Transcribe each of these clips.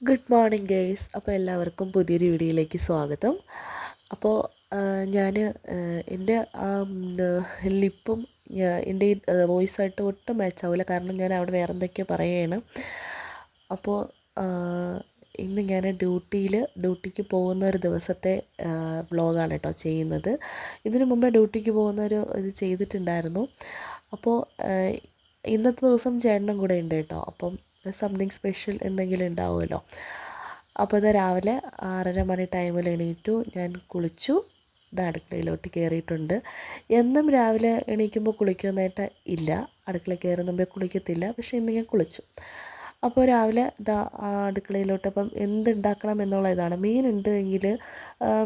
Good morning guys. അപ്പോൾ എല്ലാവർക്കും പുതിയൊരു വീഡിയോയിലേക്ക് സ്വാഗതം. അപ്പോൾ ഞാൻ എൻ്റെ ലിപ്പും എൻ്റെ വോയിസായിട്ട് ഒട്ടും മാച്ചാവില്ല, കാരണം ഞാൻ അവിടെ വേറെ എന്തൊക്കെയോ പറയുകയാണ്. അപ്പോൾ ഇന്ന് ഞാൻ ഡ്യൂട്ടിക്ക് പോകുന്ന ഒരു ദിവസത്തെ വ്ളോഗാണ് കേട്ടോ ചെയ്യുന്നത്. ഇതിനു മുമ്പേ ഡ്യൂട്ടിക്ക് പോകുന്നൊരു ഇത് ചെയ്തിട്ടുണ്ടായിരുന്നു. അപ്പോൾ ഇന്നത്തെ ദിവസം ചേട്ടനും കൂടെ ഉണ്ട് കേട്ടോ. അപ്പം സംതിങ് സ്പെഷ്യൽ എന്തെങ്കിലും ഉണ്ടാവുമല്ലോ. അപ്പോൾ ഇത് രാവിലെ 6:30 മണി ടൈമിൽ എണീറ്റു. ഞാൻ കുളിച്ചു, ഇത് അടുക്കളയിലോട്ട് കയറിയിട്ടുണ്ട്. എന്നും രാവിലെ എണീക്കുമ്പോൾ കുളിക്കുന്നതായിട്ട് ഇല്ല, അടുക്കളയിൽ കയറുന്ന മുമ്പേ കുളിക്കത്തില്ല. പക്ഷേ ഇന്ന് ഞാൻ കുളിച്ചു. അപ്പോൾ രാവിലെ ഇതാ അടുക്കളയിലോട്ട് അപ്പം എന്തുണ്ടാക്കണം എന്നുള്ള ഇതാണ്. മീനുണ്ട് എങ്കിൽ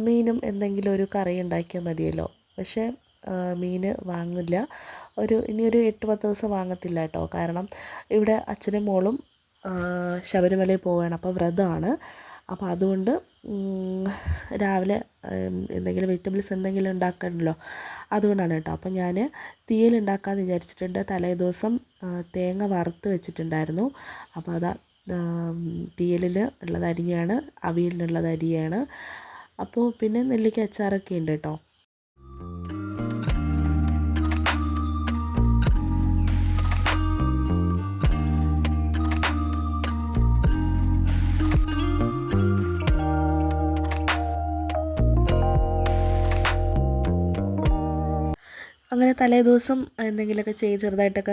മീനും എന്തെങ്കിലും ഒരു കറി ഉണ്ടാക്കിയാൽ മതിയല്ലോ. പക്ഷേ മീൻ വാങ്ങില്ല. ഇനിയൊരു 8-10 ദിവസം വാങ്ങത്തില്ല കേട്ടോ. കാരണം ഇവിടെ അച്ഛനും മോളും ശബരിമലയിൽ പോവുകയാണ്, അപ്പോൾ വ്രതമാണ്. അപ്പോൾ അതുകൊണ്ട് രാവിലെ എന്തെങ്കിലും വെജിറ്റബിൾസ് എന്തെങ്കിലും ഉണ്ടാക്കണമല്ലോ, അതുകൊണ്ടാണ് കേട്ടോ. അപ്പോൾ ഞാൻ തീയൽ ഉണ്ടാക്കാമെന്ന് വിചാരിച്ചിട്ടുണ്ട്. തലേ ദിവസം തേങ്ങ വറുത്ത് വെച്ചിട്ടുണ്ടായിരുന്നു. അപ്പോൾ അതാ തീയലിൽ ഉള്ളത് അരിയാണ്, അവിയലിനുള്ളത് അരിയാണ്. അപ്പോൾ പിന്നെ നെല്ലിക്ക അച്ചാറൊക്കെ ഉണ്ട് കേട്ടോ. അങ്ങനെ തലേ ദിവസം എന്തെങ്കിലുമൊക്കെ ചെയ്ത് ചെറുതായിട്ടൊക്കെ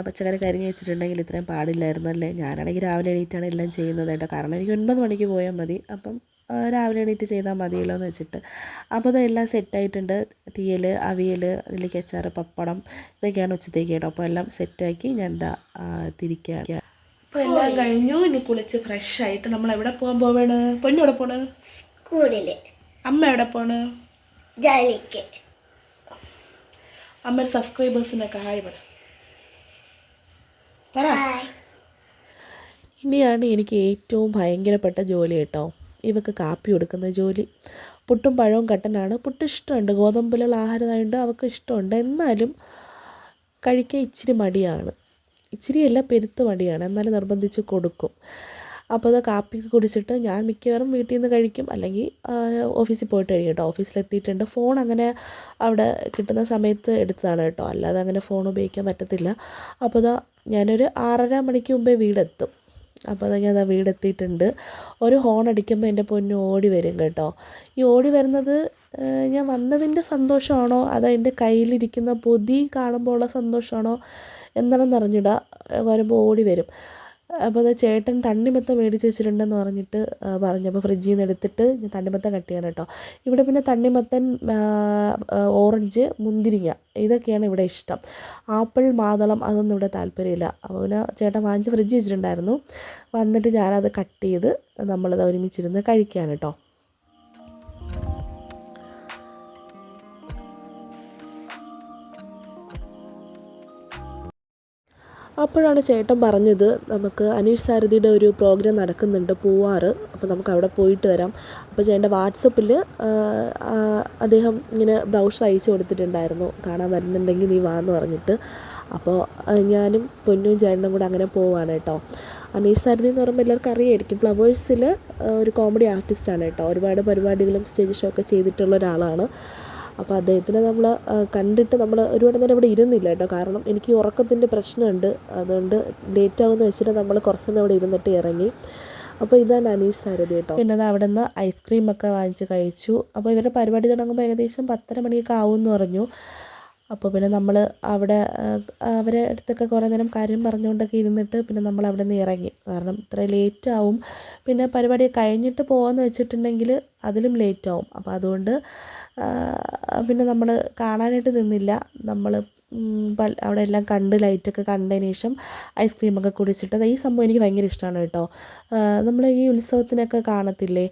പച്ചക്കറി കരിഞ്ഞ് വെച്ചിട്ടുണ്ടെങ്കിൽ ഇത്രയും പാടില്ലായിരുന്നു അല്ലേ. ഞാനാണെങ്കിൽ രാവിലെ എണീറ്റാണ് എല്ലാം ചെയ്യുന്നത് കേട്ടോ. കാരണം എനിക്ക് 9 മണിക്ക് പോയാൽ മതി. അപ്പം രാവിലെ എണീറ്റ് ചെയ്താൽ മതിയല്ലോ എന്ന് വെച്ചിട്ട്. അപ്പോൾ ഇതെല്ലാം സെറ്റായിട്ടുണ്ട്. തീയൽ, അവിയൽ, നെല്ലിക്ക അച്ചാർ, പപ്പടം, ഇതൊക്കെയാണ് ഉച്ചത്തേക്ക് കേട്ടോ. അപ്പോൾ എല്ലാം സെറ്റാക്കി ഞാൻ എന്താ തിരിക്കുക. അപ്പോൾ എല്ലാം കഴിഞ്ഞു. ഇനി കുളിച്ച് ഫ്രഷായിട്ട് നമ്മൾ എവിടെ പോവാണ്? പൊന്നു എവിടെ പോണ്? സ്കൂളിൽ. അമ്മ എവിടെ പോണ്? ജോലിക്ക്. അമ്മയുടെ സബ്സ്ക്രൈബേഴ്സിനൊക്കെ ഹായ് പറ. ഇനിയാണ് എനിക്ക് ഏറ്റവും ഭയങ്കരപ്പെട്ട ജോലി കേട്ടോ, ഇവക്ക് കാപ്പി കൊടുക്കുന്ന ജോലി. പുട്ടും പഴവും കട്ടനാണ്. പുട്ട് ഇഷ്ടമുണ്ട്, ഗോതമ്പിലുള്ള ആഹാരമായതുകൊണ്ട് അവൾക്ക് ഇഷ്ടമുണ്ട്. എന്നാലും കഴിക്കാൻ ഇച്ചിരി മടിയാണ്. ഇച്ചിരിയല്ല, പെരുത്ത് മടിയാണ്. എന്നാലും നിർബന്ധിച്ച് കൊടുക്കും. അപ്പോൾ അത് കാപ്പിക്ക് കുടിച്ചിട്ട് ഞാൻ മിക്കവാറും വീട്ടിൽ നിന്ന് കഴിക്കും, അല്ലെങ്കിൽ ഓഫീസിൽ പോയിട്ട് കഴിക്കും കേട്ടോ. ഓഫീസിലെത്തിയിട്ടുണ്ട്. ഫോൺ അങ്ങനെ അവിടെ കിട്ടുന്ന സമയത്ത് എടുത്തതാണ് കേട്ടോ, അല്ലാതെ അങ്ങനെ ഫോൺ ഉപയോഗിക്കാൻ പറ്റത്തില്ല. അപ്പോൾ അതാ ഞാനൊരു 6:30 മണിക്ക് മുമ്പേ വീടെത്തും. അപ്പോൾ അതാ ഞാൻ വീടെത്തിയിട്ടുണ്ട്. ഒരു ഹോൺ അടിക്കുമ്പോൾ എൻ്റെ പൊന്നു ഓടി വരും കേട്ടോ. ഈ ഓടി വരുന്നത് ഞാൻ വന്നതിൻ്റെ സന്തോഷമാണോ അതോ എൻ്റെ കയ്യിലിരിക്കുന്ന പൊതി കാണുമ്പോൾ ഉള്ള സന്തോഷമാണോ എന്താണെന്ന് അറിഞ്ഞിടാ. വരുമ്പോൾ ഓടി വരും. അപ്പോൾ അത് ചേട്ടൻ തണ്ണിമത്തൻ മേടിച്ച് വെച്ചിട്ടുണ്ടെന്ന് പറഞ്ഞപ്പോൾ ഫ്രിഡ്ജിൽ നിന്ന് എടുത്തിട്ട് ഞാൻ തണ്ണിമത്തൻ കട്ട് ചെയ്യണം കേട്ടോ. ഇവിടെ പിന്നെ തണ്ണിമത്തൻ, ഓറഞ്ച്, മുന്തിരിങ്ങ ഇതൊക്കെയാണ് ഇവിടെ ഇഷ്ടം. ആപ്പിൾ, മാതളം അതൊന്നും ഇവിടെ താല്പര്യമില്ല. അപ്പോൾ പിന്നെ ചേട്ടൻ വാങ്ങിച്ച് ഫ്രിഡ്ജിൽ വെച്ചിട്ടുണ്ടായിരുന്നു. വന്നിട്ട് ഞാനത് കട്ട് ചെയ്ത് നമ്മളത് ഒരുമിച്ചിരുന്ന് കഴിക്കുകയാണ് കേട്ടോ. അപ്പോഴാണ് ചേട്ടൻ പറഞ്ഞത്, നമുക്ക് അനീഷ് സാരഥിയുടെ ഒരു പ്രോഗ്രാം നടക്കുന്നുണ്ട് പൂവാറ്, അപ്പോൾ നമുക്ക് അവിടെ പോയിട്ട് വരാം. അപ്പോൾ ചേട്ടൻ്റെ വാട്സപ്പിൽ അദ്ദേഹം ഇങ്ങനെ ബ്രൗഷർ അയച്ചു കൊടുത്തിട്ടുണ്ടായിരുന്നു, കാണാൻ വരുന്നുണ്ടെങ്കിൽ നീ വാന്ന് പറഞ്ഞിട്ട്. അപ്പോൾ ഞാനും പൊന്നും ചേട്ടനും കൂടെ അങ്ങനെ പോവാണ് കേട്ടോ. അനീഷ് സാരഥി എന്ന് പറയുമ്പോൾ എല്ലാവർക്കും അറിയായിരിക്കും, ഫ്ലവേഴ്സിൽ ഒരു കോമഡി ആർട്ടിസ്റ്റാണ് കേട്ടോ. ഒരുപാട് പരിപാടികളും സ്റ്റേജ് ഷോ ഒക്കെ ചെയ്തിട്ടുള്ള ഒരാളാണ്. അപ്പോൾ അദ്ദേഹത്തിനെ നമ്മൾ കണ്ടിട്ട് നമ്മൾ ഒരുപാട് നേരം ഇവിടെ ഇരുന്നില്ല കേട്ടോ. കാരണം എനിക്ക് ഉറക്കത്തിൻ്റെ പ്രശ്നമുണ്ട്, അതുകൊണ്ട് ലേറ്റാകുമെന്ന് വെച്ചിട്ട് നമ്മൾ കുറച്ച് സമയം അവിടെ ഇരുന്നിട്ട് ഇറങ്ങി. അപ്പോൾ ഇതാണ് അനീഷ് സാരഥി കേട്ടോ. പിന്നെ അത് അവിടെ നിന്ന് ഐസ്ക്രീമൊക്കെ വാങ്ങിച്ച് കഴിച്ചു. അപ്പോൾ ഇവരുടെ പരിപാടി തുടങ്ങുമ്പോൾ ഏകദേശം 10:30 മണിയൊക്കെ ആവുമെന്ന് പറഞ്ഞു. അപ്പോൾ പിന്നെ നമ്മൾ അവിടെ അവരെ അടുത്തൊക്കെ കുറേ നേരം കാര്യം പറഞ്ഞുകൊണ്ടൊക്കെ ഇരുന്നിട്ട് പിന്നെ നമ്മൾ അവിടെ നിന്ന് ഇറങ്ങി. കാരണം ഇത്ര ലേറ്റാവും, പിന്നെ പരിപാടി കഴിഞ്ഞിട്ട് പോകാമെന്ന് വെച്ചിട്ടുണ്ടെങ്കിൽ അതിലും ലേറ്റാവും. അപ്പോൾ അതുകൊണ്ട് പിന്നെ നമ്മൾ കാണാനായിട്ട് നിന്നില്ല. നമ്മൾ അവിടെ എല്ലാം കണ്ട് ലൈറ്റൊക്കെ കണ്ടതിന് ശേഷം ഐസ്ക്രീമൊക്കെ കുടിച്ചിട്ട്, ഈ സംഭവം എനിക്ക് ഭയങ്കര ഇഷ്ടമാണ് കേട്ടോ. നമ്മൾ ഈ ഉത്സവത്തിനൊക്കെ കാണത്തില്ലേ,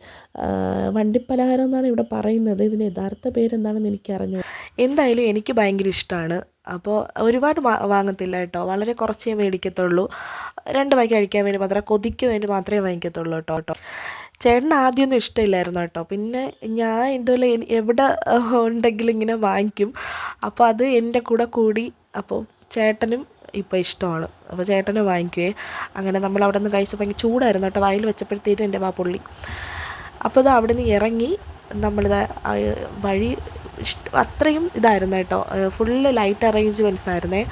വണ്ടിപ്പലഹാരം എന്നാണ് ഇവിടെ പറയുന്നത്. ഇതിന് യഥാർത്ഥ പേരെന്താണെന്ന് എനിക്കറിഞ്ഞു. എന്തായാലും എനിക്ക് ഭയങ്കര ഇഷ്ടമാണ്. അപ്പോൾ ഒരുപാട് വാങ്ങത്തില്ല കേട്ടോ, വളരെ കുറച്ചേ മേടിക്കത്തുള്ളൂ. 2 വായ്ക്ക് കഴിക്കാൻ വേണ്ടി മാത്രം, കൊതിക്ക് വേണ്ടി മാത്രമേ വാങ്ങിക്കത്തുള്ളൂ കേട്ടോ. ചേട്ടന് ആദ്യമൊന്നും ഇഷ്ടമില്ലായിരുന്നു കേട്ടോ. പിന്നെ ഞാൻ ഇതുപോലെ എവിടെ ഉണ്ടെങ്കിലും ഇങ്ങനെ വാങ്ങിക്കും. അപ്പോൾ അത് എൻ്റെ കൂടെ കൂടി. അപ്പോൾ ചേട്ടനും ഇപ്പോൾ ഇഷ്ടമാണ്. അപ്പോൾ ചേട്ടനെ വാങ്ങിക്കുവേ. അങ്ങനെ നമ്മൾ അവിടെ നിന്ന് കഴിച്ചപ്പോൾ ഭയങ്കര ചൂടായിരുന്നു കേട്ടോ. വായിൽ വെച്ചപ്പോഴത്തേക്കും എൻ്റെ വാ പൊള്ളി. അപ്പോൾ ഇത് അവിടെ നിന്ന് ഇറങ്ങി നമ്മളിത് വഴി അത്രയും ഇതായിരുന്നു കേട്ടോ. ഫുള്ള് ലൈറ്റ് അറേഞ്ച്മെൻറ്റ്സ് ആയിരുന്നേ.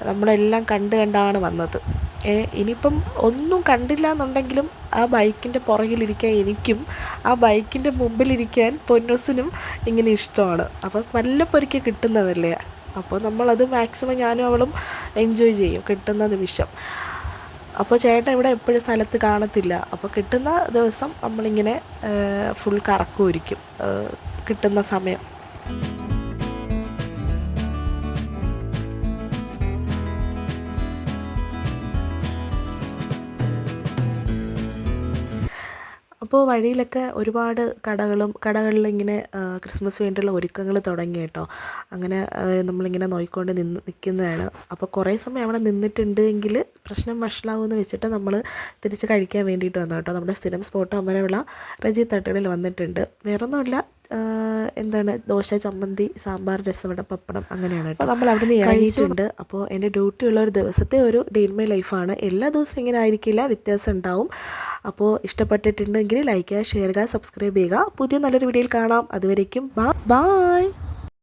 നമ്മളെല്ലാം കണ്ടാണ് വന്നത്. ഇനിയിപ്പം ഒന്നും കണ്ടില്ല എന്നുണ്ടെങ്കിലും ആ ബൈക്കിൻ്റെ പുറകിലിരിക്കാൻ എനിക്കും ആ ബൈക്കിൻ്റെ മുമ്പിലിരിക്കാൻ പൊന്നൂസിനും ഇങ്ങനെ ഇഷ്ടമാണ്. അപ്പോൾ വല്ലപ്പൊരിക്ക് കിട്ടുന്നതല്ലേ, അപ്പോൾ നമ്മളത് മാക്സിമം ഞാനും അവളും എൻജോയ് ചെയ്യും കിട്ടുന്ന നിമിഷം. അപ്പോൾ ചേട്ടൻ ഇവിടെ എപ്പോഴും സ്ഥലത്ത് കാണത്തില്ല. അപ്പോൾ കിട്ടുന്ന ദിവസം നമ്മളിങ്ങനെ ഫുൾ കറക്കമായിരിക്കും കിട്ടുന്ന സമയം. അപ്പോൾ വഴിയിലൊക്കെ ഒരുപാട് കടകളിലിങ്ങനെ ക്രിസ്മസ് വേണ്ടിയുള്ള ഒരുക്കങ്ങൾ തുടങ്ങി കേട്ടോ. അങ്ങനെ നമ്മളിങ്ങനെ നോക്കിക്കൊണ്ട് നിൽക്കുന്നതാണ്. അപ്പോൾ കുറേ സമയം അവിടെ നിന്നിട്ടുണ്ട് എങ്കിൽ പ്രശ്നം വഷളാവുമെന്ന് വെച്ചിട്ട് നമ്മൾ തിരിച്ച് കഴിക്കാൻ വേണ്ടിയിട്ട് വന്നു കേട്ടോ. നമ്മുടെ സ്ഥിരം സ്പോട്ട് അമരവിള റജി തട്ടുകളിൽ വന്നിട്ടുണ്ട്. വേറൊന്നുമില്ല, എന്താണ് ദോശ, ചമ്മന്തി, സാമ്പാർ, രസവട, പപ്പടം, അങ്ങനെയാണ് കേട്ടോ. നമ്മൾ അവിടെ നിന്ന് ഇറങ്ങിയിട്ടുണ്ട്. അപ്പോൾ എൻ്റെ ഡ്യൂട്ടി ഉള്ള ഒരു ദിവസത്തെ ഒരു ഡേ ഇൻ മൈ ലൈഫാണ്. എല്ലാ ദിവസവും ഇങ്ങനെ ആയിരിക്കില്ല, വ്യത്യാസം ഉണ്ടാവും. അപ്പോൾ ഇഷ്ടപ്പെട്ടിട്ടുണ്ടെങ്കിൽ ലൈക്ക് ചെയ്യുക, ഷെയർ ചെയ്യുക, സബ്സ്ക്രൈബ് ചെയ്യുക. പുതിയ നല്ലൊരു വീഡിയോയിൽ കാണാം. അതുവരേക്കും ബൈ.